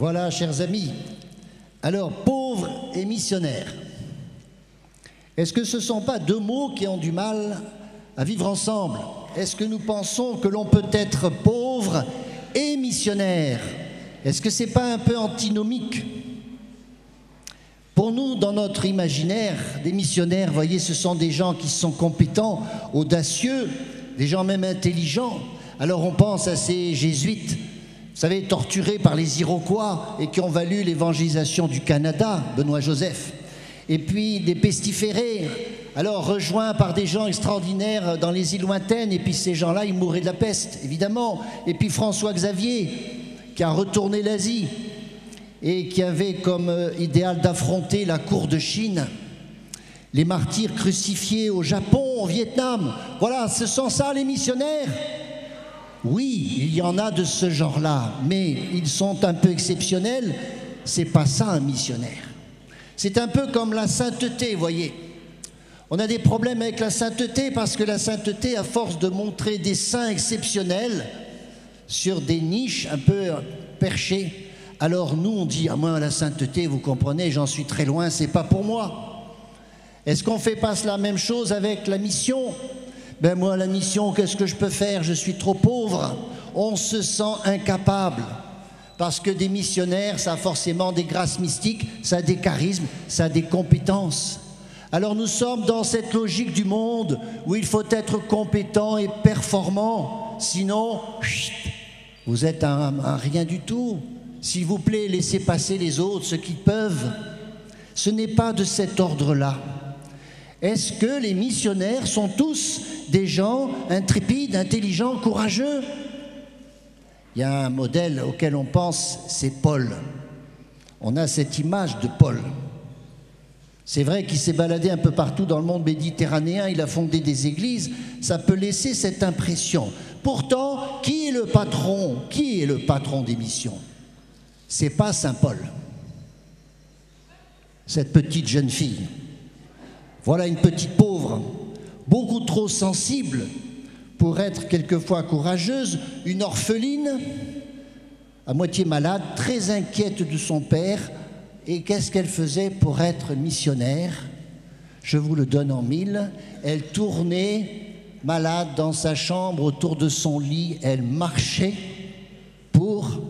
Voilà, chers amis. Alors, pauvre et missionnaire. Est-ce que ce ne sont pas deux mots qui ont du mal à vivre ensemble? Est-ce que nous pensons que l'on peut être pauvre et missionnaire? Est-ce que ce n'est pas un peu antinomique? Pour nous, dans notre imaginaire, des missionnaires, vous voyez, ce sont des gens qui sont compétents, audacieux, des gens même intelligents. Alors on pense à ces jésuites, vous savez, torturés par les Iroquois et qui ont valu l'évangélisation du Canada, Benoît Joseph. Et puis des pestiférés, alors rejoints par des gens extraordinaires dans les îles lointaines, et puis ces gens-là, ils mouraient de la peste, évidemment. Et puis François Xavier, qui a retourné l'Asie et qui avait comme idéal d'affronter la cour de Chine. Les martyrs crucifiés au Japon, au Vietnam. Voilà, ce sont ça les missionnaires. Oui, il y en a de ce genre-là, mais ils sont un peu exceptionnels. C'est pas ça un missionnaire. C'est un peu comme la sainteté, vous voyez. On a des problèmes avec la sainteté parce que la sainteté, à force de montrer des saints exceptionnels sur des niches un peu perchées, alors nous on dit, ah moi la sainteté, vous comprenez, j'en suis très loin, c'est pas pour moi. Est-ce qu'on fait pas la même chose avec la mission? Ben moi la mission, qu'est-ce que je peux faire? Je suis trop pauvre. On se sent incapable. Parce que des missionnaires, ça a forcément des grâces mystiques, ça a des charismes, ça a des compétences. Alors nous sommes dans cette logique du monde où il faut être compétent et performant. Sinon, vous êtes un rien du tout. S'il vous plaît, laissez passer les autres, ceux qui peuvent. Ce n'est pas de cet ordre-là. Est-ce que les missionnaires sont tous des gens intrépides, intelligents, courageux? Il y a un modèle auquel on pense, c'est Paul. On a cette image de Paul. C'est vrai qu'il s'est baladé un peu partout dans le monde méditerranéen, il a fondé des églises, ça peut laisser cette impression. Pourtant, qui est le patron? Qui est le patron des missions? C'est pas Saint Paul, cette petite jeune fille. Voilà une petite pauvre, beaucoup trop sensible pour être quelquefois courageuse, une orpheline, à moitié malade, très inquiète de son père. Et qu'est-ce qu'elle faisait pour être missionnaire? Je vous le donne en mille. Elle tournait malade dans sa chambre autour de son lit, elle marchait pour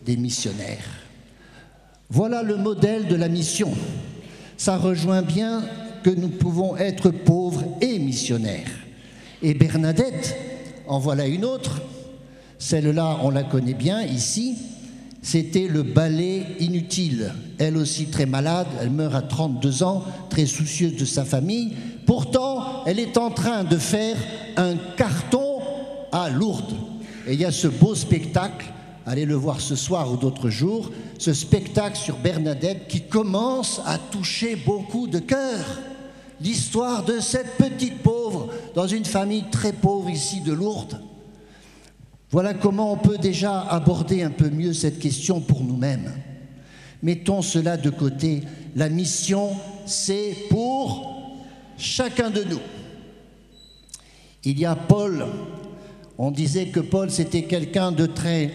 des missionnaires. Voilà le modèle de la mission. Ça rejoint bien que nous pouvons être pauvres et missionnaires. Et Bernadette, en voilà une autre. Celle-là, on la connaît bien ici. C'était le balai inutile. Elle aussi très malade, elle meurt à 32 ans, très soucieuse de sa famille. Pourtant, elle est en train de faire un carton à Lourdes. Et il y a ce beau spectacle, allez le voir ce soir ou d'autres jours, ce spectacle sur Bernadette qui commence à toucher beaucoup de cœurs. L'histoire de cette petite pauvre dans une famille très pauvre ici de Lourdes. Voilà comment on peut déjà aborder un peu mieux cette question pour nous-mêmes. Mettons cela de côté. La mission, c'est pour chacun de nous. Il y a Paul. On disait que Paul, c'était quelqu'un de très,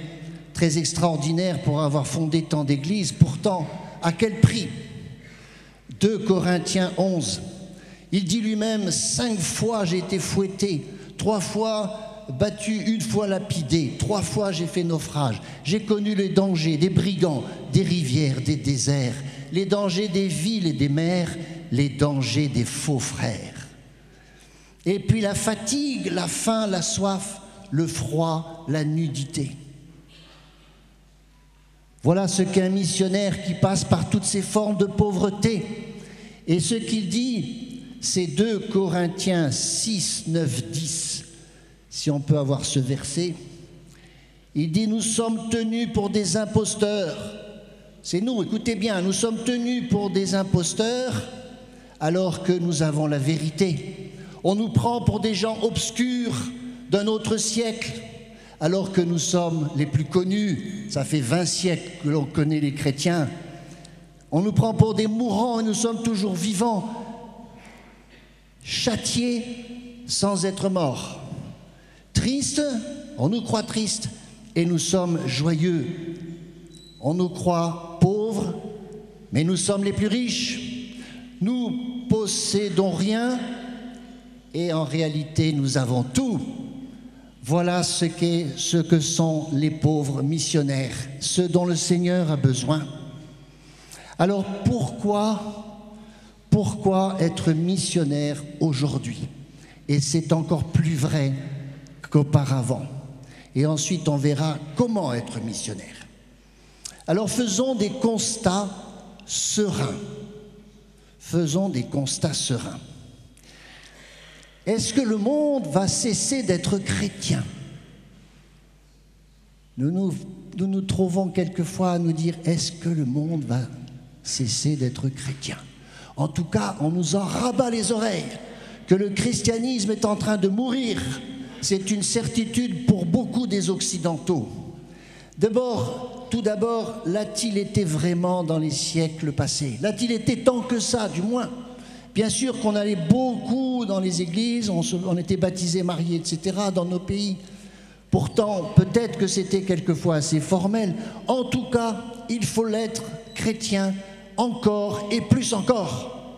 très extraordinaire pour avoir fondé tant d'églises. Pourtant, à quel prix? 2 Corinthiens 11. Il dit lui-même, 5 fois j'ai été fouetté, 3 fois battu, 1 fois lapidé, 3 fois j'ai fait naufrage. J'ai connu les dangers des brigands, des rivières, des déserts, les dangers des villes et des mers, les dangers des faux frères. Et puis la fatigue, la faim, la soif, le froid, la nudité. Voilà ce qu'est un missionnaire qui passe par toutes ces formes de pauvreté. Et ce qu'il dit, c'est 2 Corinthiens 6, 9, 10. Si on peut avoir ce verset, il dit « Nous sommes tenus pour des imposteurs ». C'est nous, écoutez bien, nous sommes tenus pour des imposteurs alors que nous avons la vérité. On nous prend pour des gens obscurs d'un autre siècle alors que nous sommes les plus connus. Ça fait 20 siècles que l'on connaît les chrétiens. On nous prend pour des mourants et nous sommes toujours vivants, châtiés sans être morts. Tristes, on nous croit tristes et nous sommes joyeux. On nous croit pauvres, mais nous sommes les plus riches. Nous possédons rien et en réalité nous avons tout. Voilà ce que sont les pauvres missionnaires, ceux dont le Seigneur a besoin. Alors pourquoi être missionnaire aujourd'hui? Et c'est encore plus vrai qu'auparavant. Et ensuite, on verra comment être missionnaire. Alors, faisons des constats sereins. Faisons des constats sereins. Est-ce que le monde va cesser d'être chrétien? Nous nous trouvons quelquefois à nous dire, est-ce que le monde va cesser d'être chrétien? En tout cas, on nous en rabat les oreilles, que le christianisme est en train de mourir. C'est une certitude pour beaucoup des Occidentaux. Tout d'abord, l'a-t-il été vraiment dans les siècles passés? L'a-t-il été tant que ça, du moins? Bien sûr qu'on allait beaucoup dans les églises, on était baptisés, mariés, etc., dans nos pays. Pourtant, peut-être que c'était quelquefois assez formel. En tout cas, il faut l'être chrétien encore et plus encore.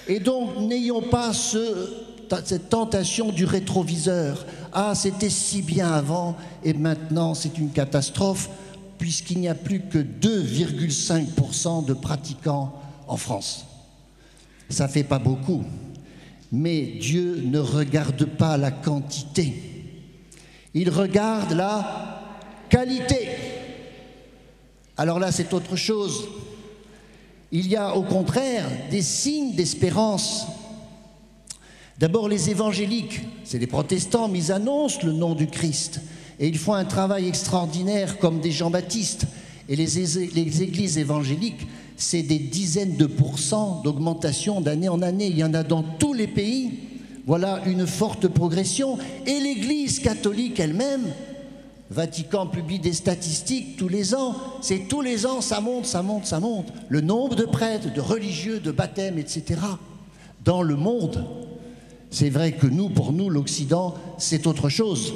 Et donc, n'ayons pas cette tentation du rétroviseur. Ah, c'était si bien avant et maintenant c'est une catastrophe puisqu'il n'y a plus que 2,5% de pratiquants en France. Ça ne fait pas beaucoup, mais Dieu ne regarde pas la quantité. Il regarde la qualité. Alors là, c'est autre chose. Il y a au contraire des signes d'espérance. D'abord, les évangéliques, c'est les protestants, mais ils annoncent le nom du Christ. Et ils font un travail extraordinaire comme des Jean-Baptiste. Et les églises évangéliques, c'est des dizaines de pourcents d'augmentation d'année en année. Il y en a dans tous les pays. Voilà une forte progression. Et l'Église catholique elle-même, Vatican publie des statistiques tous les ans. C'est tous les ans, ça monte, ça monte, ça monte. Le nombre de prêtres, de religieux, de baptêmes, etc. dans le monde. C'est vrai que pour nous, l'Occident, c'est autre chose.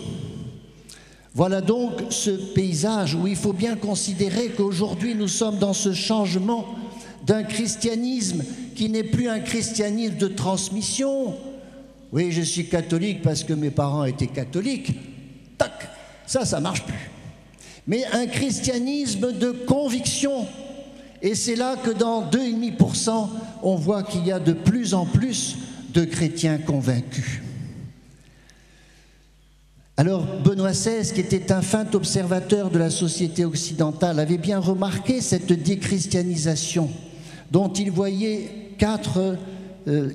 Voilà donc ce paysage où il faut bien considérer qu'aujourd'hui, nous sommes dans ce changement d'un christianisme qui n'est plus un christianisme de transmission. Oui, je suis catholique parce que mes parents étaient catholiques. Tac, ça ne marche plus. Mais un christianisme de conviction. Et c'est là que dans 2,5%, on voit qu'il y a de plus en plus de chrétiens convaincus. Alors, Benoît XVI, qui était un fin observateur de la société occidentale, avait bien remarqué cette déchristianisation dont il voyait 4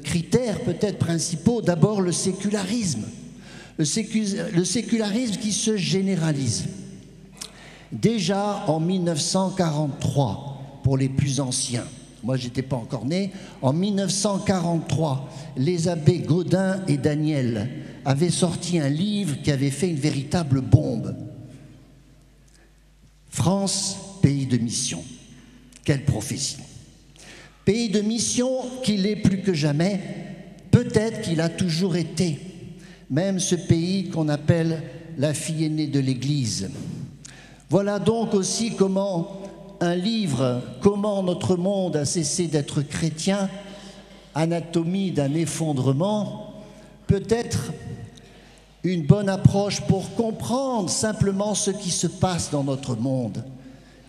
critères peut-être principaux. D'abord, le sécularisme. Le sécularisme qui se généralise. Déjà en 1943, pour les plus anciens, moi je n'étais pas encore né, en 1943, les abbés Gaudin et Daniel avaient sorti un livre qui avait fait une véritable bombe. France, pays de mission. Quelle prophétie! Pays de mission qu'il est plus que jamais, peut-être qu'il a toujours été, même ce pays qu'on appelle la fille aînée de l'Église. Voilà donc aussi comment un livre, comment notre monde a cessé d'être chrétien, anatomie d'un effondrement, peut être une bonne approche pour comprendre simplement ce qui se passe dans notre monde.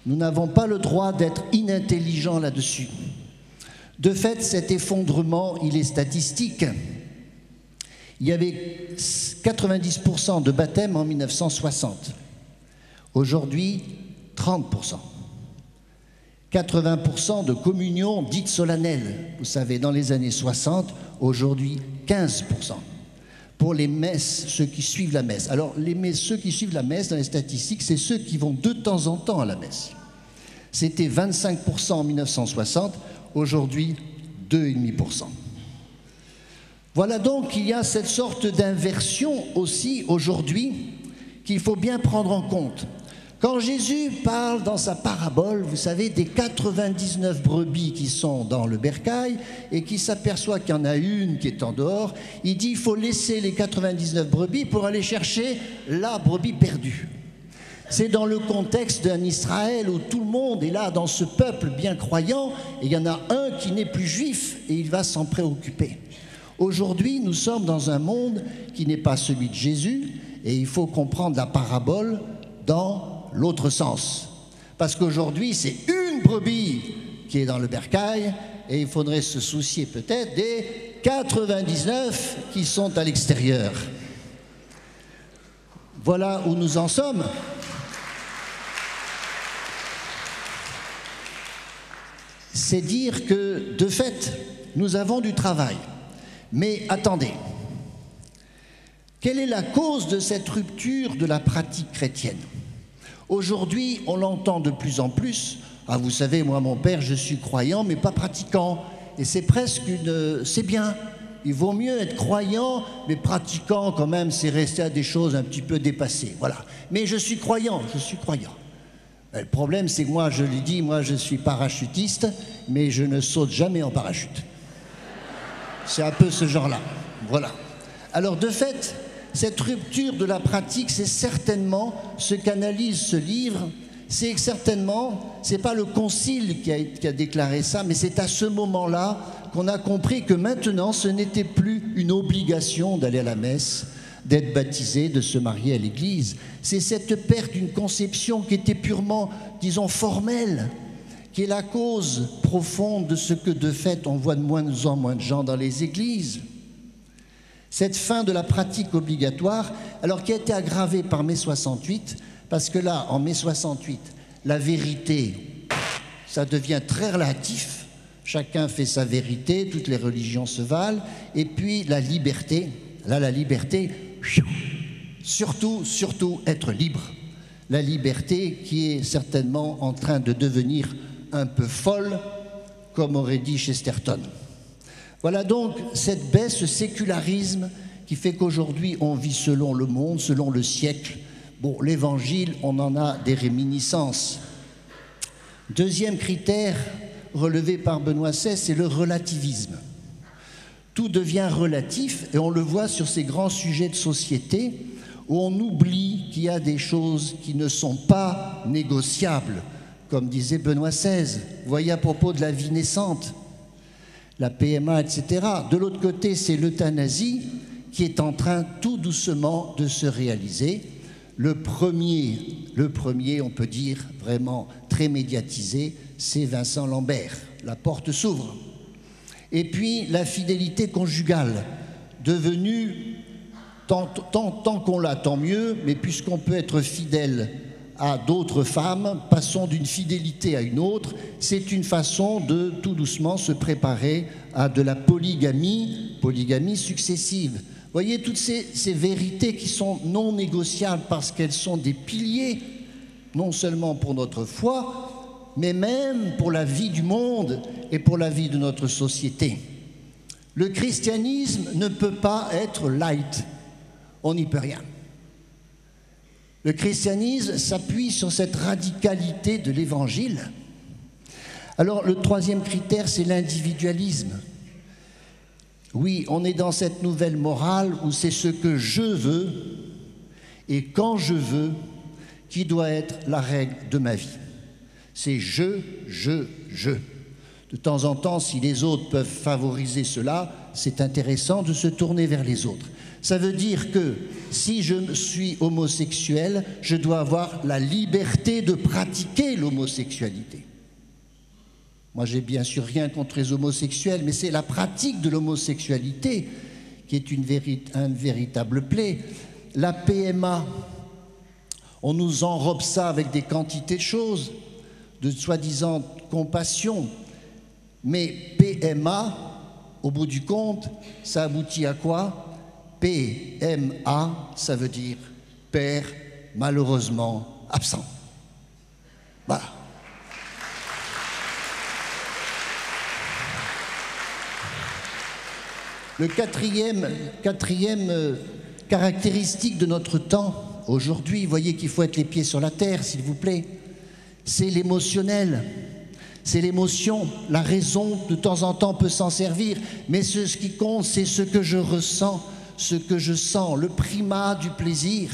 Nous n'avons pas le droit d'être inintelligents là-dessus. De fait, cet effondrement, il est statistique. Il y avait 90% de baptêmes en 1960. Aujourd'hui, 30%. 80% de communions dites solennelles. Vous savez, dans les années 60, aujourd'hui, 15%. Pour les messes, ceux qui suivent la messe. Alors, ceux qui suivent la messe, dans les statistiques, c'est ceux qui vont de temps en temps à la messe. C'était 25% en 1960, aujourd'hui, 2,5%. Voilà donc qu'il y a cette sorte d'inversion aussi aujourd'hui qu'il faut bien prendre en compte. Quand Jésus parle dans sa parabole, vous savez, des 99 brebis qui sont dans le bercail et qui s'aperçoit qu'il y en a une qui est en dehors, il dit il faut laisser les 99 brebis pour aller chercher la brebis perdue. C'est dans le contexte d'un Israël où tout le monde est là, dans ce peuple bien croyant, et il y en a un qui n'est plus juif, et il va s'en préoccuper. Aujourd'hui, nous sommes dans un monde qui n'est pas celui de Jésus, et il faut comprendre la parabole dans l'autre sens. Parce qu'aujourd'hui, c'est une brebis qui est dans le bercail, et il faudrait se soucier peut-être des 99 qui sont à l'extérieur. Voilà où nous en sommes. C'est dire que, de fait, nous avons du travail. Mais attendez, quelle est la cause de cette rupture de la pratique chrétienne? Aujourd'hui, on l'entend de plus en plus. Ah, vous savez, moi, mon père, je suis croyant, mais pas pratiquant. Et c'est presque une... c'est bien. Il vaut mieux être croyant, mais pratiquant quand même, c'est rester à des choses un petit peu dépassées. Voilà. Mais je suis croyant, je suis croyant. Le problème, c'est que moi, je lui dis, moi, je suis parachutiste, mais je ne saute jamais en parachute. C'est un peu ce genre-là. Voilà. Alors, de fait, cette rupture de la pratique, c'est certainement ce qu'analyse ce livre. C'est que certainement, ce n'est pas le concile qui a déclaré ça, mais c'est à ce moment-là qu'on a compris que maintenant, ce n'était plus une obligation d'aller à la messe, d'être baptisé, de se marier à l'église. C'est cette perte d'une conception qui était purement, disons, formelle, qui est la cause profonde de ce que, de fait, on voit de moins en moins de gens dans les églises. Cette fin de la pratique obligatoire, alors qui a été aggravée par mai 68, parce que là, en mai 68, la vérité, ça devient très relatif. Chacun fait sa vérité, toutes les religions se valent. Et puis la liberté, là, la liberté, surtout être libre. La liberté qui est certainement en train de devenir un peu folle, comme aurait dit Chesterton. Voilà donc cette baisse, ce sécularisme qui fait qu'aujourd'hui on vit selon le monde, selon le siècle. Bon, l'évangile, on en a des réminiscences. Deuxième critère relevé par Benoît XVI, c'est le relativisme. Tout devient relatif et on le voit sur ces grands sujets de société où on oublie qu'il y a des choses qui ne sont pas négociables, comme disait Benoît XVI. Vous voyez à propos de la vie naissante, la PMA, etc. De l'autre côté, c'est l'euthanasie qui est en train tout doucement de se réaliser. Le premier, on peut dire, vraiment très médiatisé, c'est Vincent Lambert. La porte s'ouvre. Et puis, la fidélité conjugale, devenue, tant qu'on l'a, tant mieux, mais puisqu'on peut être fidèle à d'autres femmes, passons d'une fidélité à une autre, c'est une façon de, tout doucement, se préparer à de la polygamie successive. Vous voyez, toutes ces vérités qui sont non négociables parce qu'elles sont des piliers, non seulement pour notre foi, mais même pour la vie du monde et pour la vie de notre société. Le christianisme ne peut pas être light, on n'y peut rien. Le christianisme s'appuie sur cette radicalité de l'évangile. Alors, le troisième critère, c'est l'individualisme. Oui, on est dans cette nouvelle morale où c'est ce que je veux et quand je veux qui doit être la règle de ma vie. C'est je. De temps en temps, si les autres peuvent favoriser cela, c'est intéressant de se tourner vers les autres. Ça veut dire que si je suis homosexuel, je dois avoir la liberté de pratiquer l'homosexualité. Moi, j'ai bien sûr rien contre les homosexuels, mais c'est la pratique de l'homosexualité qui est un véritable plaie. La PMA, on nous enrobe ça avec des quantités de choses, de soi-disant compassion. Mais PMA, au bout du compte, ça aboutit à quoi? PMA, ça veut dire père malheureusement absent. Voilà. Le quatrième caractéristique de notre temps, aujourd'hui, vous voyez qu'il faut être les pieds sur la terre, s'il vous plaît, c'est l'émotionnel. C'est l'émotion, la raison, de temps en temps, peut s'en servir, mais ce qui compte, c'est ce que je ressens, ce que je sens, le primat du plaisir.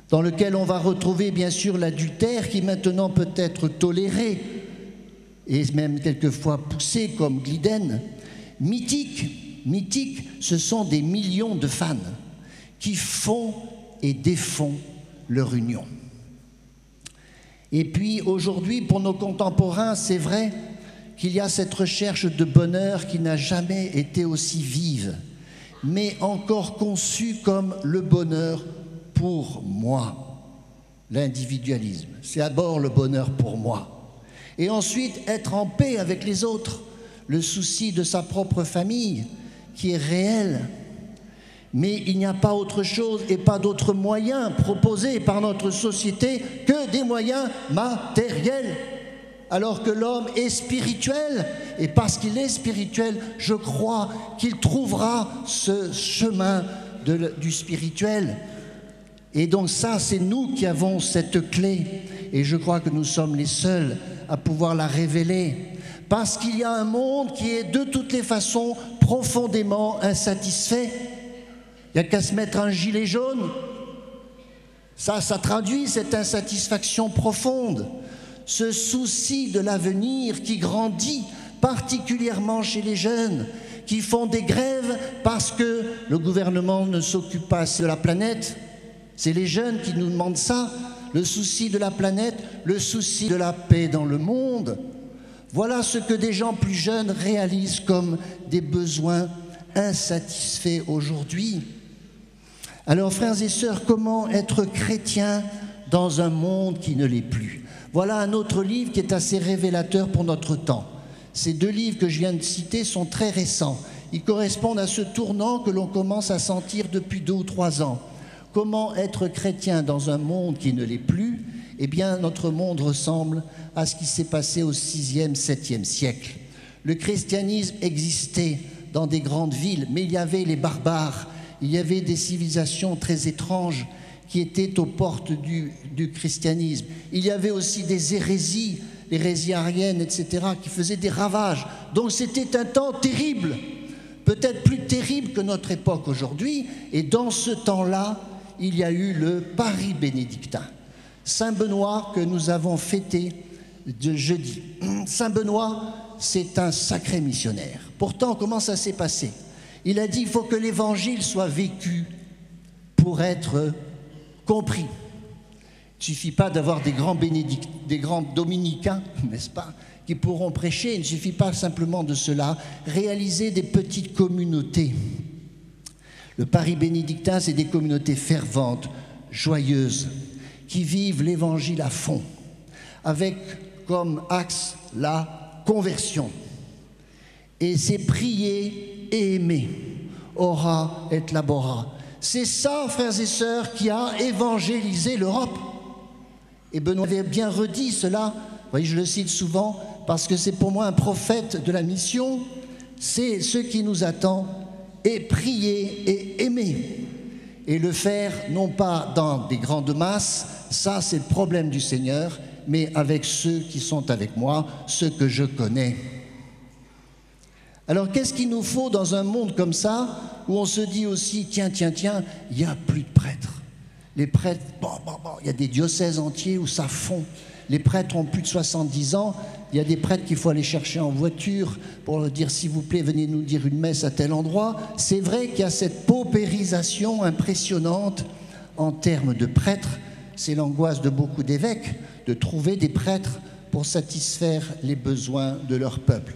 dans lequel on va retrouver bien sûr l'adultère qui maintenant peut être toléré et même quelquefois poussé comme Glyden. Mythique, ce sont des millions de fans qui font et défont leur union. Et puis aujourd'hui, pour nos contemporains, c'est vrai qu'il y a cette recherche de bonheur qui n'a jamais été aussi vive, mais encore conçue comme le bonheur pour moi. L'individualisme, c'est d'abord le bonheur pour moi. Et ensuite, être en paix avec les autres, le souci de sa propre famille, qui est réel. Mais il n'y a pas autre chose et pas d'autres moyens proposés par notre société que des moyens matériels. Alors que l'homme est spirituel, et parce qu'il est spirituel, je crois qu'il trouvera ce chemin du spirituel. Et donc ça, c'est nous qui avons cette clé, et je crois que nous sommes les seuls à pouvoir la révéler. Parce qu'il y a un monde qui est de toutes les façons profondément insatisfait. Il n'y a qu'à se mettre un gilet jaune. Ça traduit cette insatisfaction profonde, ce souci de l'avenir qui grandit particulièrement chez les jeunes, qui font des grèves parce que le gouvernement ne s'occupe pas assez de la planète. C'est les jeunes qui nous demandent ça, le souci de la planète, le souci de la paix dans le monde. Voilà ce que des gens plus jeunes réalisent comme des besoins insatisfaits aujourd'hui. Alors, frères et sœurs, comment être chrétien dans un monde qui ne l'est plus? Voilà un autre livre qui est assez révélateur pour notre temps. Ces deux livres que je viens de citer sont très récents. Ils correspondent à ce tournant que l'on commence à sentir depuis 2 ou 3 ans. Comment être chrétien dans un monde qui ne l'est plus? Eh bien, notre monde ressemble à ce qui s'est passé au 6e, 7e siècle. Le christianisme existait dans des grandes villes, mais il y avait les barbares, il y avait des civilisations très étranges qui étaient aux portes du christianisme. Il y avait aussi des hérésies, l'hérésie arienne, etc., qui faisaient des ravages. Donc c'était un temps terrible, peut-être plus terrible que notre époque aujourd'hui. Et dans ce temps-là, il y a eu le Paris bénédictin. Saint Benoît que nous avons fêté de jeudi. Saint Benoît, c'est un sacré missionnaire. Pourtant, comment ça s'est passé? Il a dit qu'il faut que l'évangile soit vécu pour être compris. Il ne suffit pas d'avoir des grands dominicains, n'est-ce pas, qui pourront prêcher. Il ne suffit pas simplement de cela. Réaliser des petites communautés. Le Paris bénédictin, c'est des communautés ferventes, joyeuses, qui vivent l'évangile à fond, avec comme axe la conversion. Et c'est prier et aimer, ora et labora. C'est ça, frères et sœurs, qui a évangélisé l'Europe. Et Benoît avait bien redit cela, vous voyez, je le cite souvent, parce que c'est pour moi un prophète de la mission. C'est ce qui nous attend, et prier et aimer. Et le faire, non pas dans des grandes masses, ça c'est le problème du Seigneur, mais avec ceux qui sont avec moi, ceux que je connais. Alors qu'est-ce qu'il nous faut dans un monde comme ça, où on se dit aussi, tiens, il n'y a plus de prêtres. Les prêtres, il y a des diocèses entiers où ça fond. Les prêtres ont plus de 70 ans, il y a des prêtres qu'il faut aller chercher en voiture pour leur dire, s'il vous plaît, venez nous dire une messe à tel endroit. C'est vrai qu'il y a cette paupérisation impressionnante en termes de prêtres. C'est l'angoisse de beaucoup d'évêques, de trouver des prêtres pour satisfaire les besoins de leur peuple.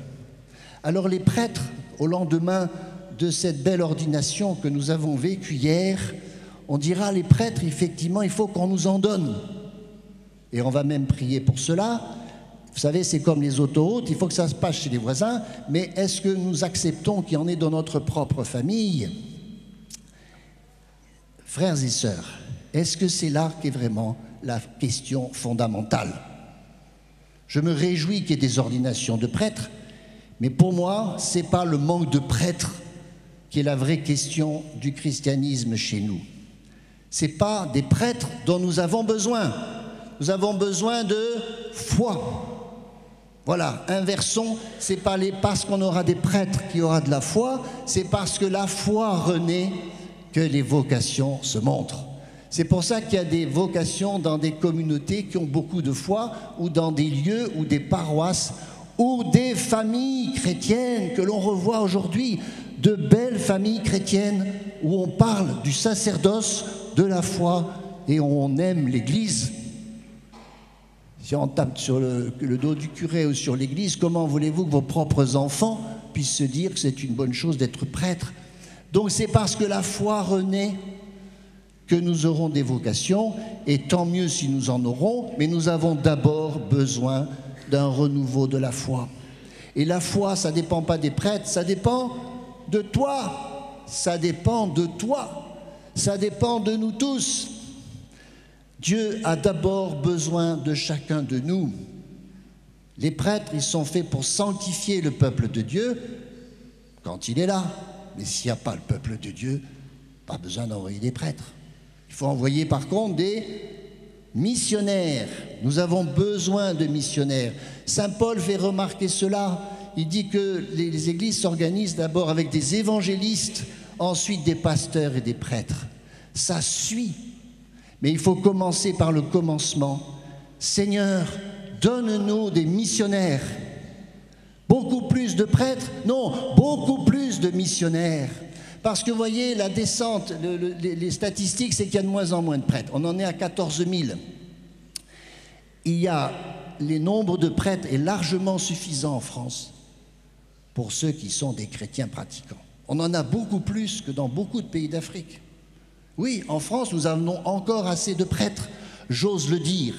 Alors les prêtres, au lendemain de cette belle ordination que nous avons vécue hier, on dira, les prêtres, effectivement, il faut qu'on nous en donne. Et on va même prier pour cela. Vous savez, c'est comme les autoroutes, il faut que ça se passe chez les voisins, mais est-ce que nous acceptons qu'il y en ait dans notre propre famille? Frères et sœurs, est-ce que c'est là qu'est vraiment la question fondamentale? Je me réjouis qu'il y ait des ordinations de prêtres, mais pour moi, ce n'est pas le manque de prêtres qui est la vraie question du christianisme chez nous. Ce n'est pas des prêtres dont nous avons besoin. Nous avons besoin de foi. Voilà, inversons, ce n'est pas parce qu'on aura des prêtres qu'il y aura de la foi, c'est parce que la foi renaît que les vocations se montrent. C'est pour ça qu'il y a des vocations dans des communautés qui ont beaucoup de foi, ou dans des lieux ou des paroisses, ou des familles chrétiennes que l'on revoit aujourd'hui, de belles familles chrétiennes où on parle du sacerdoce, de la foi, et on aime l'Église. Si on tape sur le dos du curé ou sur l'Église, comment voulez-vous que vos propres enfants puissent se dire que c'est une bonne chose d'être prêtre? Donc c'est parce que la foi renaît que nous aurons des vocations, et tant mieux si nous en aurons, mais nous avons d'abord besoin d'un renouveau de la foi. Et la foi, ça ne dépend pas des prêtres, ça dépend de toi, ça dépend de toi, ça dépend de nous tous. Dieu a d'abord besoin de chacun de nous. Les prêtres, ils sont faits pour sanctifier le peuple de Dieu quand il est là. Mais s'il n'y a pas le peuple de Dieu, pas besoin d'envoyer des prêtres. Il faut envoyer par contre des missionnaires. Nous avons besoin de missionnaires. Saint Paul fait remarquer cela. Il dit que les églises s'organisent d'abord avec des évangélistes, ensuite des pasteurs et des prêtres. Ça suit. Mais il faut commencer par le commencement. Seigneur, donne-nous des missionnaires. Beaucoup plus de prêtres? Non, beaucoup plus de missionnaires. Parce que vous voyez, la descente, les statistiques, c'est qu'il y a de moins en moins de prêtres. On en est à 14 000. Les nombres de prêtres est largement suffisant en France pour ceux qui sont des chrétiens pratiquants. On en a beaucoup plus que dans beaucoup de pays d'Afrique. Oui, en France, nous avons encore assez de prêtres, j'ose le dire.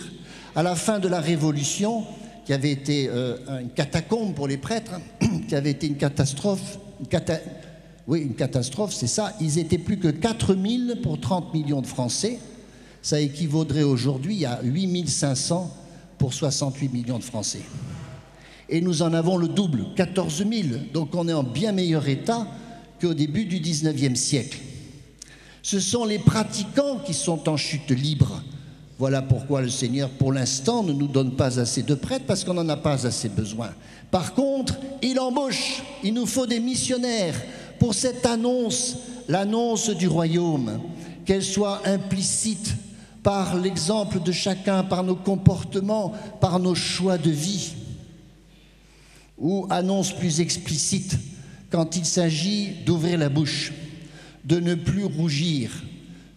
À la fin de la Révolution, qui avait été une catacombe pour les prêtres, qui avait été une catastrophe, une catastrophe, c'est ça. Ils étaient plus que 4 000 pour 30 millions de Français. Ça équivaudrait aujourd'hui à 8 500 pour 68 millions de Français. Et nous en avons le double, 14 000. Donc on est en bien meilleur état qu'au début du 19e siècle. Ce sont les pratiquants qui sont en chute libre. Voilà pourquoi le Seigneur, pour l'instant, ne nous donne pas assez de prêtres, parce qu'on n'en a pas assez besoin. Par contre, il embauche. Il nous faut des missionnaires pour cette annonce, l'annonce du royaume, qu'elle soit implicite par l'exemple de chacun, par nos comportements, par nos choix de vie, ou annonce plus explicite quand il s'agit d'ouvrir la bouche, de ne plus rougir,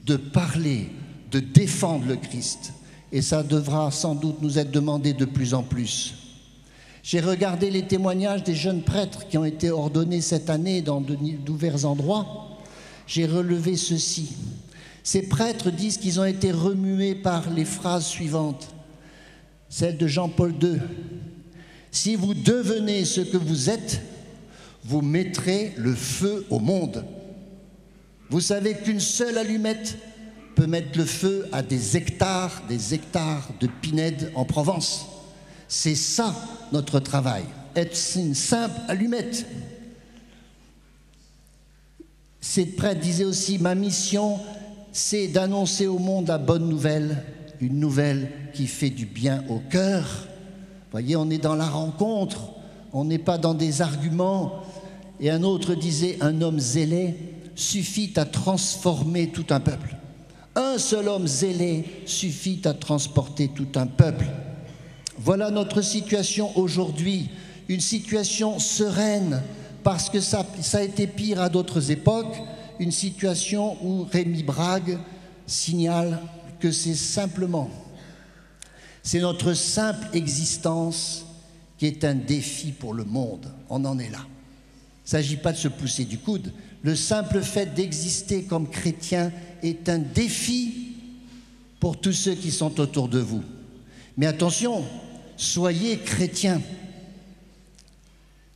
de parler, de défendre le Christ. Et ça devra sans doute nous être demandé de plus en plus. J'ai regardé les témoignages des jeunes prêtres qui ont été ordonnés cette année dans d'ouverts endroits. J'ai relevé ceci. Ces prêtres disent qu'ils ont été remués par les phrases suivantes. Celle de Jean-Paul II. « Si vous devenez ce que vous êtes, vous mettrez le feu au monde. » Vous savez qu'une seule allumette peut mettre le feu à des hectares de pinèdes en Provence. C'est ça notre travail, être une simple allumette. Ces prêtres disaient aussi, ma mission, c'est d'annoncer au monde la bonne nouvelle, une nouvelle qui fait du bien au cœur. Vous voyez, on est dans la rencontre, on n'est pas dans des arguments. Et un autre disait, un homme zélé suffit à transformer tout un peuple. Un seul homme zélé suffit à transporter tout un peuple. Voilà notre situation aujourd'hui, une situation sereine, parce que ça a été pire à d'autres époques, une situation où Rémi Brague signale que c'est notre simple existence qui est un défi pour le monde. On en est là. Il ne s'agit pas de se pousser du coude. Le simple fait d'exister comme chrétien est un défi pour tous ceux qui sont autour de vous. Mais attention, soyez chrétiens.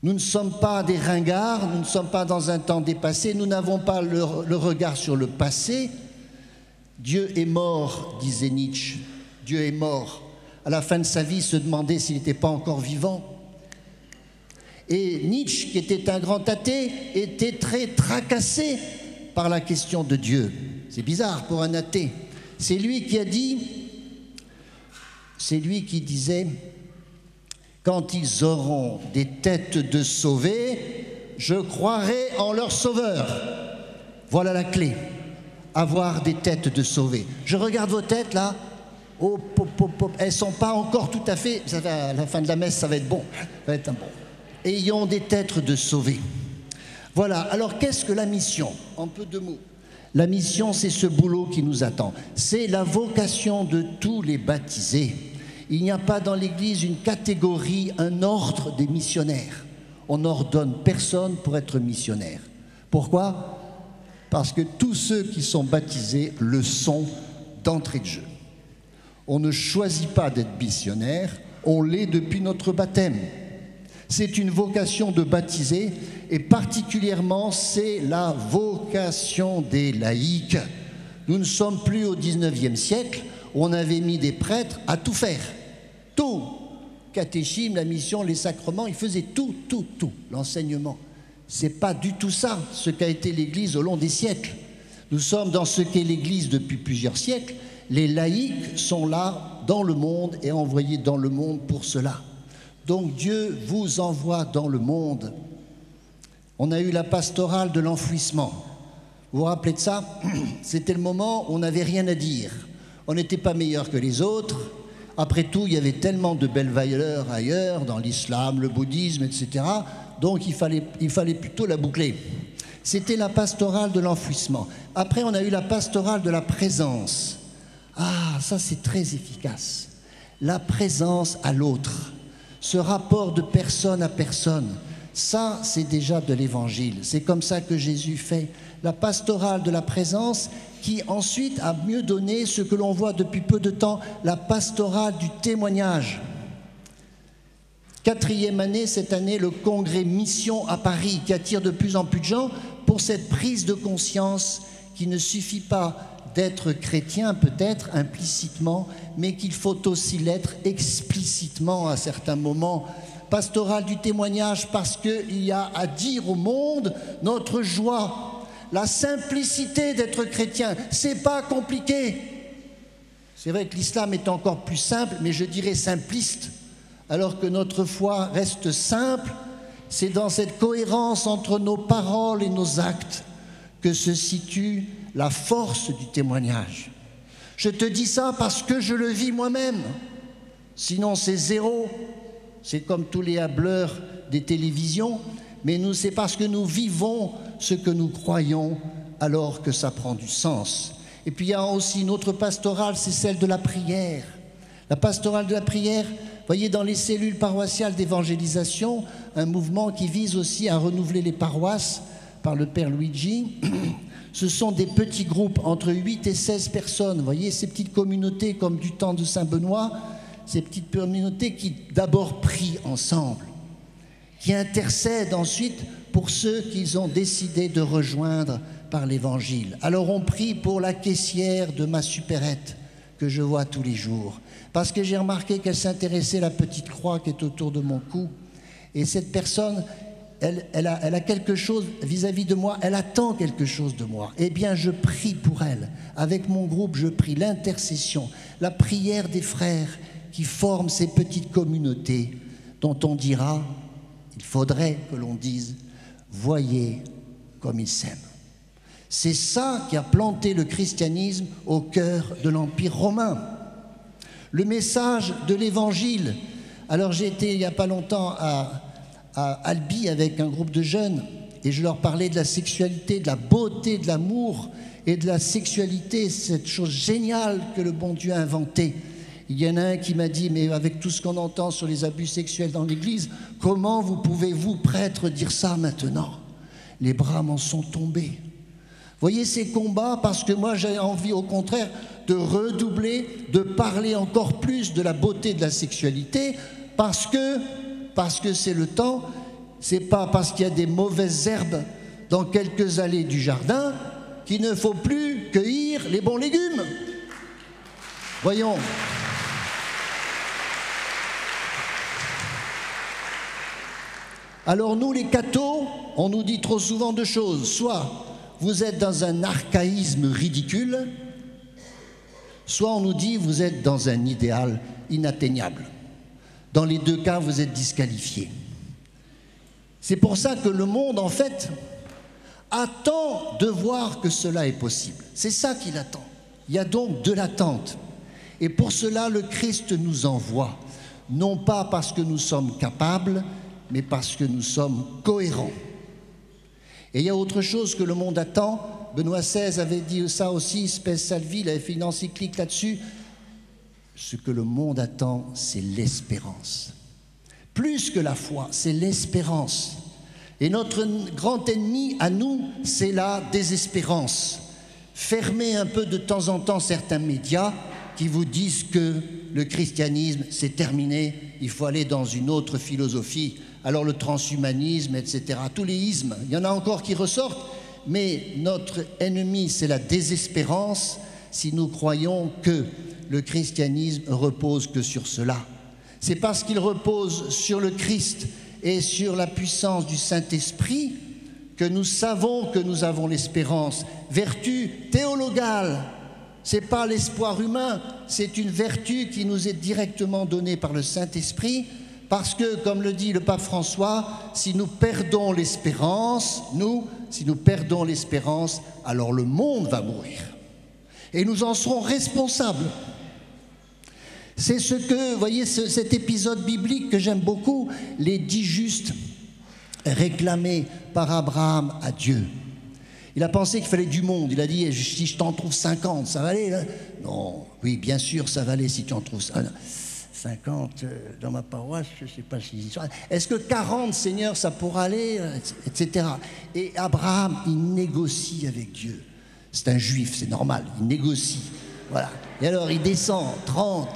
Nous ne sommes pas des ringards, nous ne sommes pas dans un temps dépassé, nous n'avons pas le regard sur le passé. Dieu est mort, disait Nietzsche. Dieu est mort. À la fin de sa vie, il se demandait s'il n'était pas encore vivant. Et Nietzsche, qui était un grand athée, était très tracassé par la question de Dieu. C'est bizarre pour un athée. C'est lui qui a dit, c'est lui qui disait, quand ils auront des têtes de sauvés, je croirai en leur sauveur. Voilà la clé. avoir des têtes de sauvés. Je regarde vos têtes là. Oh, pop, pop, pop. Elles ne sont pas encore tout à fait. Ça va, à la fin de la messe, ça va être bon. Ça va être un bon. Ayons des têtes de sauvés. Voilà. Alors, qu'est-ce que la mission? En peu de mots. La mission, c'est ce boulot qui nous attend. C'est la vocation de tous les baptisés. Il n'y a pas dans l'Église une catégorie, un ordre des missionnaires. On n'ordonne personne pour être missionnaire. Pourquoi? Parce que tous ceux qui sont baptisés le sont d'entrée de jeu. On ne choisit pas d'être missionnaire, on l'est depuis notre baptême. C'est une vocation de baptisé et particulièrement c'est la vocation des laïcs. Nous ne sommes plus au 19e siècle où on avait mis des prêtres à tout faire. Tout. Catéchisme, la mission, les sacrements, ils faisaient tout. L'enseignement. Ce n'est pas du tout ça, ce qu'a été l'Église au long des siècles. Nous sommes dans ce qu'est l'Église depuis plusieurs siècles. Les laïcs sont là dans le monde et envoyés dans le monde pour cela. Donc Dieu vous envoie dans le monde. On a eu la pastorale de l'enfouissement. Vous vous rappelez de ça? C'était le moment où on n'avait rien à dire. On n'était pas meilleur que les autres. Après tout, il y avait tellement de belles valeurs ailleurs, dans l'islam, le bouddhisme, etc. Donc il fallait plutôt la boucler. C'était la pastorale de l'enfouissement. Après, on a eu la pastorale de la présence. Ah, ça c'est très efficace. La présence à l'autre, ce rapport de personne à personne, ça c'est déjà de l'évangile. C'est comme ça que Jésus fait. La pastorale de la présence qui ensuite a mieux donné ce que l'on voit depuis peu de temps, la pastorale du témoignage. 4e année, cette année, le congrès Mission à Paris qui attire de plus en plus de gens pour cette prise de conscience qui ne suffit pas d'être chrétien peut-être implicitement, mais qu'il faut aussi l'être explicitement à certains moments. Pastorale du témoignage parce qu'il y a à dire au monde notre joie, la simplicité d'être chrétien. C'est pas compliqué. C'est vrai que l'islam est encore plus simple, mais je dirais simpliste, alors que notre foi reste simple. C'est dans cette cohérence entre nos paroles et nos actes que se situe la force du témoignage. Je te dis ça parce que je le vis moi-même. Sinon, c'est zéro. C'est comme tous les hableurs des télévisions, mais nous, c'est parce que nous vivons ce que nous croyons alors que ça prend du sens. Et puis il y a aussi une autre pastorale, c'est celle de la prière. La pastorale de la prière, vous voyez, dans les cellules paroissiales d'évangélisation, un mouvement qui vise aussi à renouveler les paroisses par le Père Luigi. Ce sont des petits groupes entre 8 et 16 personnes. Vous voyez, ces petites communautés comme du temps de Saint-Benoît, ces petites communautés qui d'abord prient ensemble, qui intercèdent ensuite pour ceux qu'ils ont décidé de rejoindre par l'Évangile. Alors on prie pour la caissière de ma supérette que je vois tous les jours, parce que j'ai remarqué qu'elle s'intéressait à la petite croix qui est autour de mon cou. Et cette personne, elle a quelque chose vis-à-vis de moi, elle attend quelque chose de moi. Eh bien, je prie pour elle. Avec mon groupe, je prie l'intercession, la prière des frères qui forment ces petites communautés dont on dira, il faudrait que l'on dise, voyez comme ils s'aiment. C'est ça qui a planté le christianisme au cœur de l'Empire romain. Le message de l'Évangile. Alors j'ai été il n'y a pas longtemps à Albi avec un groupe de jeunes et je leur parlais de la sexualité, de la beauté, de l'amour et de la sexualité, cette chose géniale que le bon Dieu a inventée. Il y en a un qui m'a dit, mais avec tout ce qu'on entend sur les abus sexuels dans l'Église, comment vous pouvez-vous, prêtre, dire ça maintenant? Les bras m'en sont tombés. Voyez ces combats, parce que moi j'ai envie au contraire de redoubler, de parler encore plus de la beauté de la sexualité, parce que c'est le temps, c'est pas parce qu'il y a des mauvaises herbes dans quelques allées du jardin qu'il ne faut plus cueillir les bons légumes. Voyons. Alors nous les cathos, on nous dit trop souvent deux choses, soit vous êtes dans un archaïsme ridicule, soit on nous dit vous êtes dans un idéal inatteignable. Dans les deux cas, vous êtes disqualifiés. C'est pour ça que le monde, en fait, attend de voir que cela est possible. C'est ça qu'il attend. Il y a donc de l'attente. Et pour cela, le Christ nous envoie, non pas parce que nous sommes capables, mais parce que nous sommes cohérents. Et il y a autre chose que le monde attend. Benoît XVI avait dit ça aussi, Spes Salvi, il avait fait une encyclique là-dessus. Ce que le monde attend, c'est l'espérance. Plus que la foi, c'est l'espérance. Et notre grand ennemi à nous, c'est la désespérance. Fermez un peu de temps en temps certains médias qui vous disent que le christianisme, c'est terminé, il faut aller dans une autre philosophie. Alors le transhumanisme, etc., tous les ismes, il y en a encore qui ressortent, mais notre ennemi, c'est la désespérance si nous croyons que le christianisme repose que sur cela. C'est parce qu'il repose sur le Christ et sur la puissance du Saint-Esprit que nous savons que nous avons l'espérance. Vertu théologale, ce n'est pas l'espoir humain, c'est une vertu qui nous est directement donnée par le Saint-Esprit, parce que, comme le dit le pape François, si nous perdons l'espérance, alors le monde va mourir. Et nous en serons responsables. C'est ce que, vous voyez, cet épisode biblique que j'aime beaucoup, les 10 justes réclamés par Abraham à Dieu. Il a pensé qu'il fallait du monde. Il a dit, si je t'en trouve 50, ça va aller là? Non, oui, bien sûr, ça va aller si tu en trouves 50 dans ma paroisse, je ne sais pas si... Est-ce que 40, Seigneur, ça pourra aller, etc. Et Abraham, il négocie avec Dieu. C'est un juif, c'est normal, il négocie. Voilà. Et alors, il descend 30,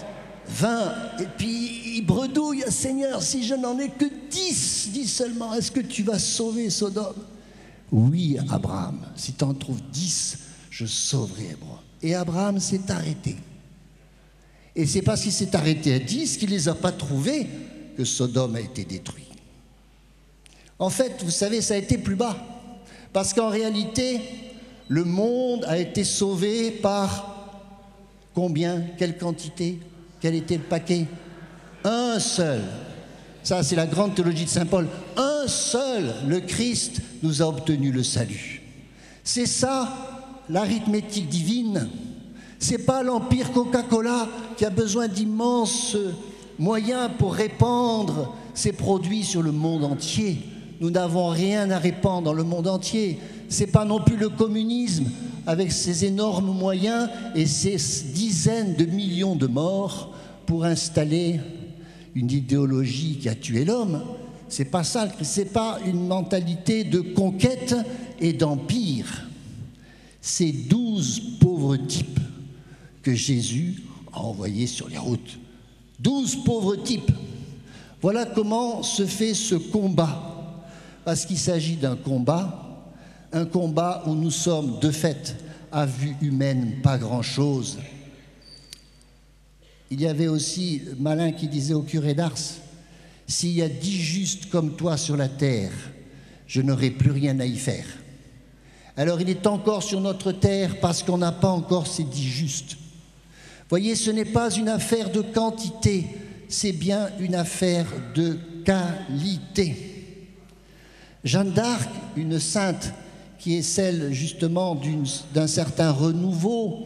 20, et puis il bredouille, Seigneur, si je n'en ai que 10, dis seulement, est-ce que tu vas sauver Sodome? Oui, Abraham, si tu en trouves 10, je sauverai Hébron. Et Abraham s'est arrêté. Et c'est parce qu'il s'est arrêté à 10 qu'il ne les a pas trouvés que Sodome a été détruit. En fait, vous savez, ça a été plus bas. Parce qu'en réalité, le monde a été sauvé par combien? Quelle quantité? Quel était le paquet? Un seul. Ça, c'est la grande théologie de saint Paul. Un seul, le Christ, nous a obtenu le salut. C'est ça, l'arithmétique divine. C'est pas l'empire Coca-Cola qui a besoin d'immenses moyens pour répandre ses produits sur le monde entier. Nous n'avons rien à répandre dans le monde entier. C'est pas non plus le communisme avec ses énormes moyens et ses dizaines de millions de morts pour installer une idéologie qui a tué l'homme. C'est pas ça, c'est pas une mentalité de conquête et d'empire. C'est 12 pauvres types que Jésus a envoyés sur les routes. 12 pauvres types. Voilà comment se fait ce combat. Parce qu'il s'agit d'un combat où nous sommes, de fait, à vue humaine, pas grand-chose. Il y avait aussi Malin qui disait au curé d'Ars, « S'il y a 10 justes comme toi sur la terre, je n'aurai plus rien à y faire. » Alors il est encore sur notre terre parce qu'on n'a pas encore ces 10 justes. Voyez, ce n'est pas une affaire de quantité, c'est bien une affaire de qualité. Jeanne d'Arc, une sainte qui est celle justement d'un certain renouveau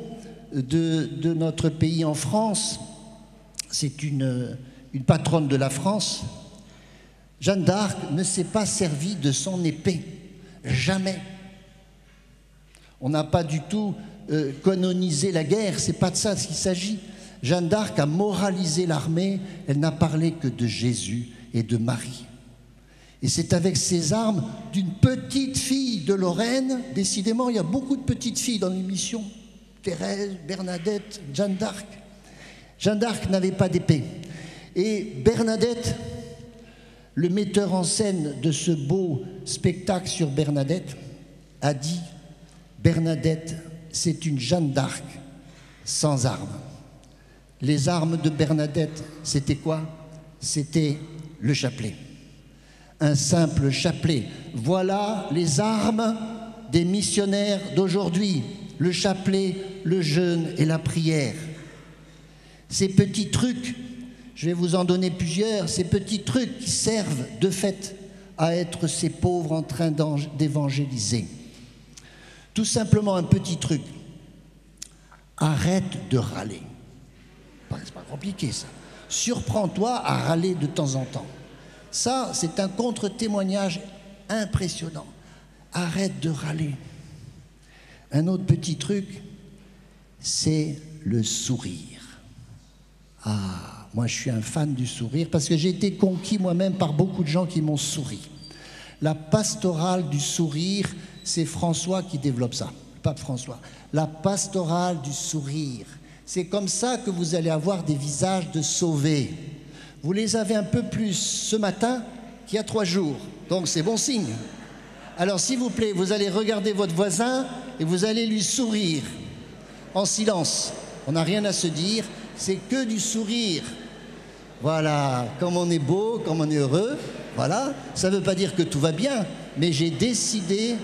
de notre pays en France, c'est une patronne de la France. Jeanne d'Arc ne s'est pas servie de son épée, jamais. On n'a pas du tout canonisé la guerre, c'est pas de ça qu'il s'agit. Jeanne d'Arc a moralisé l'armée, elle n'a parlé que de Jésus et de Marie. Et c'est avec ces armes d'une petite fille de Lorraine, décidément il y a beaucoup de petites filles dans l'émission, Thérèse, Bernadette, Jeanne d'Arc. Jeanne d'Arc n'avait pas d'épée. Et Bernadette, le metteur en scène de ce beau spectacle sur Bernadette, a dit « Bernadette, c'est une Jeanne d'Arc sans armes. » Les armes de Bernadette, c'était quoi? C'était le chapelet. Un simple chapelet. Voilà les armes des missionnaires d'aujourd'hui. Le chapelet, le jeûne et la prière. Ces petits trucs, je vais vous en donner plusieurs, ces petits trucs qui servent de fait à être ces pauvres en train d'évangéliser. Tout simplement un petit truc. Arrête de râler. C'est pas compliqué ça. Surprends-toi à râler de temps en temps. Ça, c'est un contre-témoignage impressionnant. Arrête de râler. Un autre petit truc, c'est le sourire. Ah, moi je suis un fan du sourire parce que j'ai été conquis moi-même par beaucoup de gens qui m'ont souri. La pastorale du sourire, c'est François qui développe ça, le pape François. La pastorale du sourire. C'est comme ça que vous allez avoir des visages de sauvés. Vous les avez un peu plus ce matin qu'il y a 3 jours. Donc c'est bon signe. Alors s'il vous plaît, vous allez regarder votre voisin et vous allez lui sourire en silence. On n'a rien à se dire, c'est que du sourire. Voilà, comme on est beau, comme on est heureux, voilà. Ça ne veut pas dire que tout va bien, mais j'ai décidé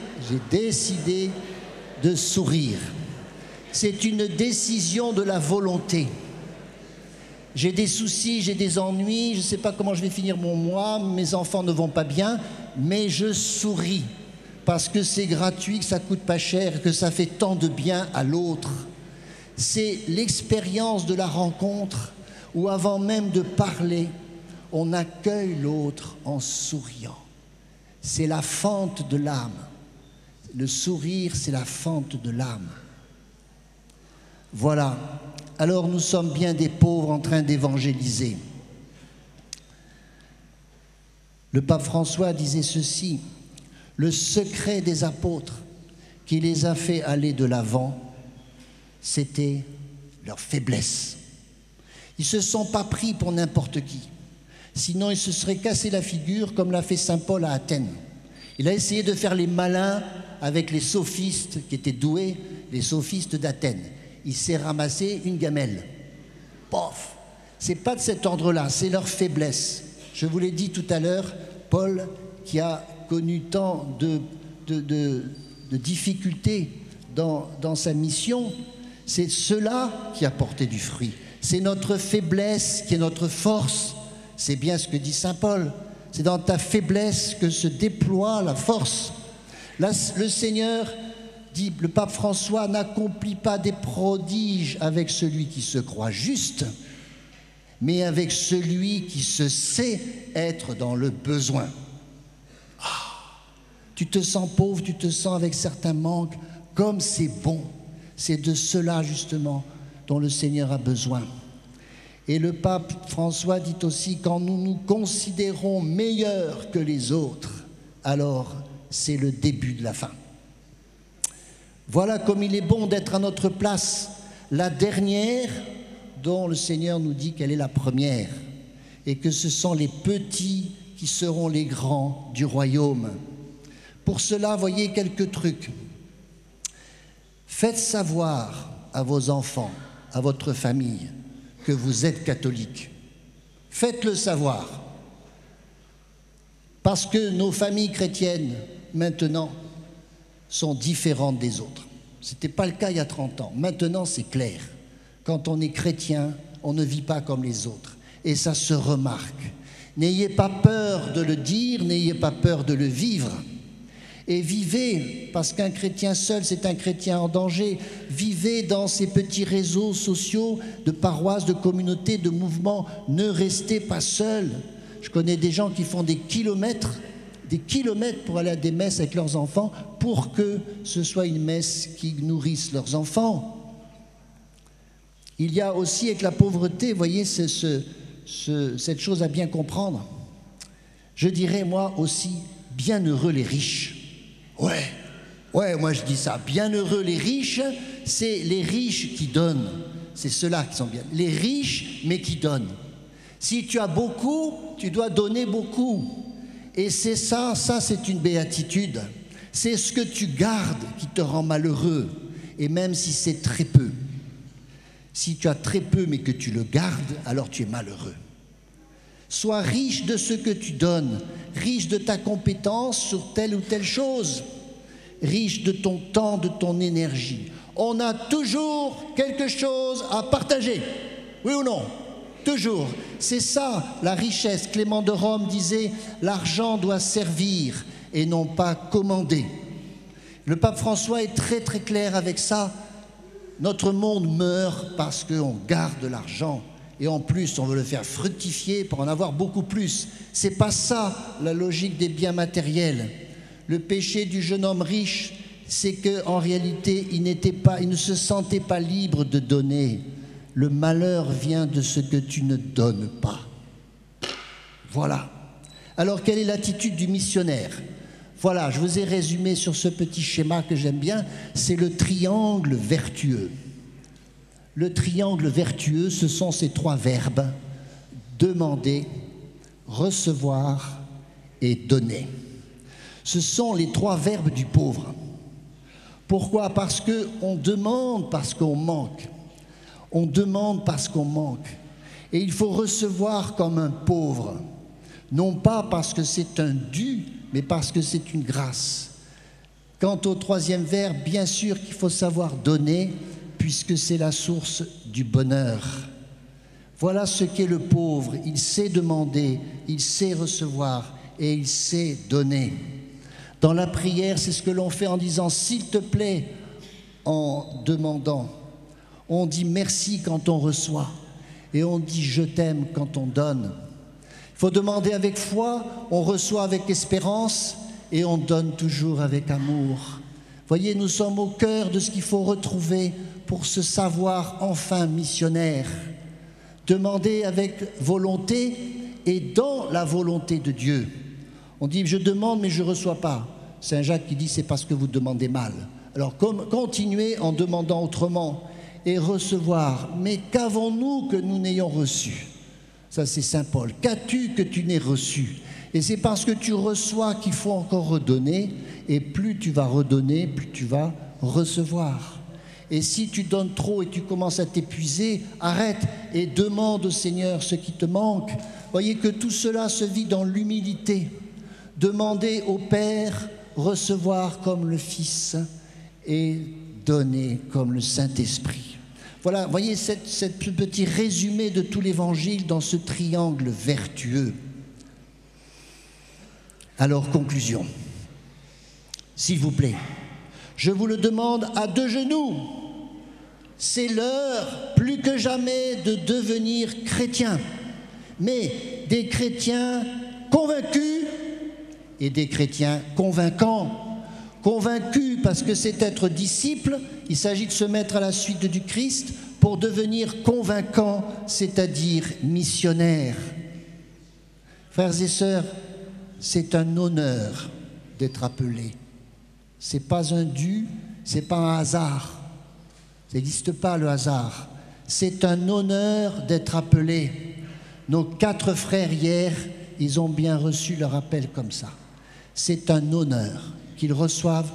de sourire. C'est une décision de la volonté. J'ai des soucis, j'ai des ennuis, je ne sais pas comment je vais finir mon mois, mes enfants ne vont pas bien, mais je souris parce que c'est gratuit, que ça coûte pas cher, que ça fait tant de bien à l'autre. C'est l'expérience de la rencontre où avant même de parler, on accueille l'autre en souriant. C'est la fente de l'âme. Le sourire, c'est la fente de l'âme. Voilà. Alors nous sommes bien des pauvres en train d'évangéliser. Le pape François disait ceci: le secret des apôtres qui les a fait aller de l'avant, c'était leur faiblesse. Ils ne se sont pas pris pour n'importe qui. Sinon, ils se seraient cassé la figure comme l'a fait saint Paul à Athènes. Il a essayé de faire les malins avec les sophistes qui étaient doués, les sophistes d'Athènes. Il s'est ramassé une gamelle. Pof! C'est pas de cet ordre-là, c'est leur faiblesse. Je vous l'ai dit tout à l'heure, Paul, qui a connu tant de difficultés dans sa mission, c'est cela qui a porté du fruit. C'est notre faiblesse qui est notre force. C'est bien ce que dit saint Paul. C'est dans ta faiblesse que se déploie la force. Là, le Seigneur, dit le pape François, n'accomplit pas des prodiges avec celui qui se croit juste, mais avec celui qui se sait être dans le besoin. Ah, tu te sens pauvre, tu te sens avec certains manques, comme c'est bon. C'est de cela justement dont le Seigneur a besoin. Et le pape François dit aussi, quand nous nous considérons meilleurs que les autres, alors c'est le début de la fin. Voilà comme il est bon d'être à notre place, la dernière dont le Seigneur nous dit qu'elle est la première, et que ce sont les petits qui seront les grands du royaume. Pour cela, voyez quelques trucs. Faites savoir à vos enfants, à votre famille, que vous êtes catholique. Faites-le savoir. Parce que nos familles chrétiennes, maintenant, sont différentes des autres. Ce n'était pas le cas il y a 30 ans. Maintenant, c'est clair. Quand on est chrétien, on ne vit pas comme les autres. Et ça se remarque. N'ayez pas peur de le dire, n'ayez pas peur de le vivre. Et vivez, parce qu'un chrétien seul, c'est un chrétien en danger. Vivez dans ces petits réseaux sociaux de paroisses, de communautés, de mouvements. Ne restez pas seuls. Je connais des gens qui font des kilomètres pour aller à des messes avec leurs enfants pour que ce soit une messe qui nourrisse leurs enfants. Il y a aussi avec la pauvreté, vous voyez, cette chose à bien comprendre. Je dirais, moi aussi, bienheureux les riches. Ouais, moi je dis ça. Bienheureux les riches, c'est les riches qui donnent. C'est ceux-là qui sont bien. Les riches, mais qui donnent. Si tu as beaucoup, tu dois donner beaucoup. Et c'est ça c'est une béatitude. C'est ce que tu gardes qui te rend malheureux. Et même si c'est très peu. Si tu as très peu mais que tu le gardes, alors tu es malheureux. Sois riche de ce que tu donnes, riche de ta compétence sur telle ou telle chose, riche de ton temps, de ton énergie. On a toujours quelque chose à partager, oui ou non? Toujours. C'est ça la richesse. Clément de Rome disait « L'argent doit servir et non pas commander ». Le pape François est très très clair avec ça. Notre monde meurt parce qu'on garde de l'argent et en plus on veut le faire fructifier pour en avoir beaucoup plus. C'est pas ça la logique des biens matériels. Le péché du jeune homme riche, c'est qu'en réalité il ne se sentait pas libre de donner. Le malheur vient de ce que tu ne donnes pas. Voilà. Alors quelle est l'attitude du missionnaire ? Voilà, je vous ai résumé sur ce petit schéma que j'aime bien, c'est le triangle vertueux. Le triangle vertueux, ce sont ces trois verbes, demander, recevoir et donner. Ce sont les trois verbes du pauvre. Pourquoi ? Parce qu'on demande parce qu'on manque. On demande parce qu'on manque. Et il faut recevoir comme un pauvre. Non pas parce que c'est un dû, mais parce que c'est une grâce. Quant au troisième verbe, bien sûr qu'il faut savoir donner, puisque c'est la source du bonheur. Voilà ce qu'est le pauvre. Il sait demander, il sait recevoir et il sait donner. Dans la prière, c'est ce que l'on fait en disant « s'il te plaît » en demandant. On dit merci quand on reçoit et on dit « je t'aime » quand on donne. Il faut demander avec foi, on reçoit avec espérance et on donne toujours avec amour. Voyez, nous sommes au cœur de ce qu'il faut retrouver pour se savoir enfin missionnaire. Demander avec volonté et dans la volonté de Dieu. On dit « je demande mais je ne reçois pas ». Saint Jacques qui dit « c'est parce que vous demandez mal ». Alors continuez en demandant autrement et recevoir. Mais qu'avons-nous que nous n'ayons reçu ? Ça, c'est Saint Paul. Qu'as-tu que tu n'aies reçu? Et c'est parce que tu reçois qu'il faut encore redonner. Et plus tu vas redonner, plus tu vas recevoir. Et si tu donnes trop et tu commences à t'épuiser, arrête et demande au Seigneur ce qui te manque. Voyez que tout cela se vit dans l'humilité. Demander au Père, recevoir comme le Fils et donner comme le Saint-Esprit. Voilà, voyez ce petit résumé de tout l'Évangile dans ce triangle vertueux. Alors, conclusion. S'il vous plaît, je vous le demande à deux genoux. C'est l'heure, plus que jamais, de devenir chrétiens. Mais des chrétiens convaincus et des chrétiens convaincants. Convaincus parce que c'est être disciple, il s'agit de se mettre à la suite du Christ pour devenir convaincant, c'est-à-dire missionnaire. Frères et sœurs, c'est un honneur d'être appelé. Ce n'est pas un dû, ce n'est pas un hasard. Ça n'existe pas le hasard. C'est un honneur d'être appelé. Nos 4 frères hier, ils ont bien reçu leur appel comme ça. C'est un honneur qu'ils reçoivent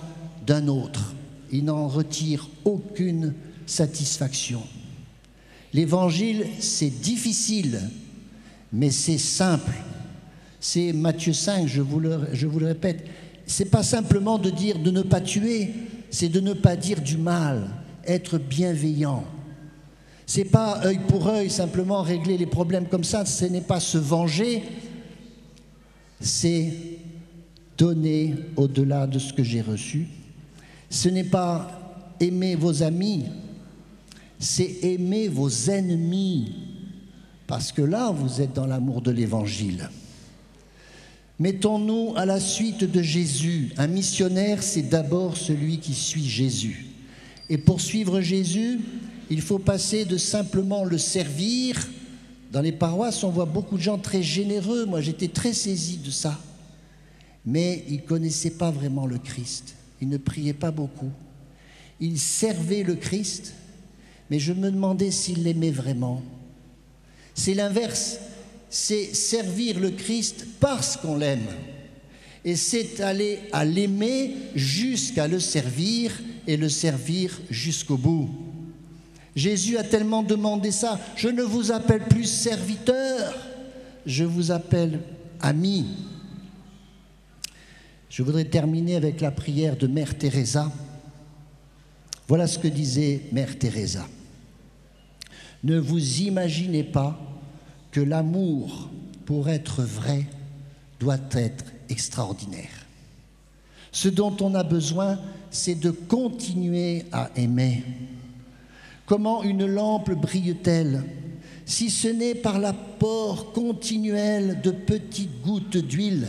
d'un autre. Ils n'en retirent aucune satisfaction. L'évangile, c'est difficile, mais c'est simple. C'est Matthieu 5, je vous le répète. C'est pas simplement de dire de ne pas tuer, c'est de ne pas dire du mal, être bienveillant. C'est pas œil pour œil, simplement régler les problèmes comme ça, ce n'est pas se venger, c'est donner au-delà de ce que j'ai reçu. Ce n'est pas aimer vos amis, c'est aimer vos ennemis, parce que là, vous êtes dans l'amour de l'Évangile. Mettons-nous à la suite de Jésus. Un missionnaire, c'est d'abord celui qui suit Jésus. Et pour suivre Jésus, il faut passer de simplement le servir. Dans les paroisses, on voit beaucoup de gens très généreux. Moi, j'étais très saisi de ça. Mais ils ne connaissaient pas vraiment le Christ. Ils ne priaient pas beaucoup. Ils servaient le Christ, mais je me demandais s'ils l'aimaient vraiment. C'est l'inverse. C'est servir le Christ parce qu'on l'aime. Et c'est aller à l'aimer jusqu'à le servir et le servir jusqu'au bout. Jésus a tellement demandé ça. Je ne vous appelle plus serviteur, je vous appelle ami. Je voudrais terminer avec la prière de Mère Teresa. Voilà ce que disait Mère Teresa. Ne vous imaginez pas que l'amour, pour être vrai, doit être extraordinaire. Ce dont on a besoin, c'est de continuer à aimer. Comment une lampe brille-t-elle, si ce n'est par l'apport continuel de petites gouttes d'huile?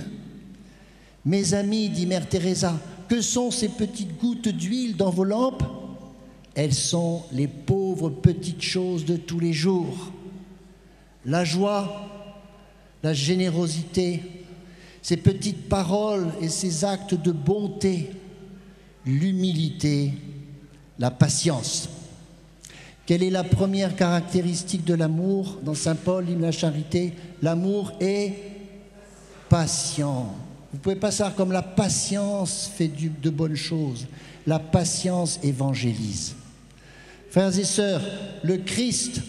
Mes amis, dit Mère Teresa, que sont ces petites gouttes d'huile dans vos lampes? Elles sont les pauvres petites choses de tous les jours. La joie, la générosité, ces petites paroles et ces actes de bonté, l'humilité, la patience. Quelle est la première caractéristique de l'amour? Dans Saint Paul, l'hymne à la charité, l'amour est patient. Vous ne pouvez pas savoir comme la patience fait de bonnes choses. La patience évangélise. Frères et sœurs, le Christ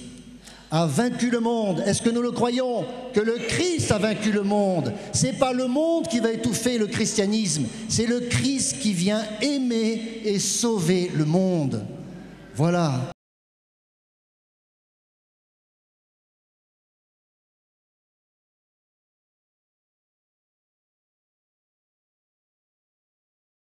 a vaincu le monde. Est-ce que nous le croyons? Que le Christ a vaincu le monde. Ce n'est pas le monde qui va étouffer le christianisme. C'est le Christ qui vient aimer et sauver le monde. Voilà.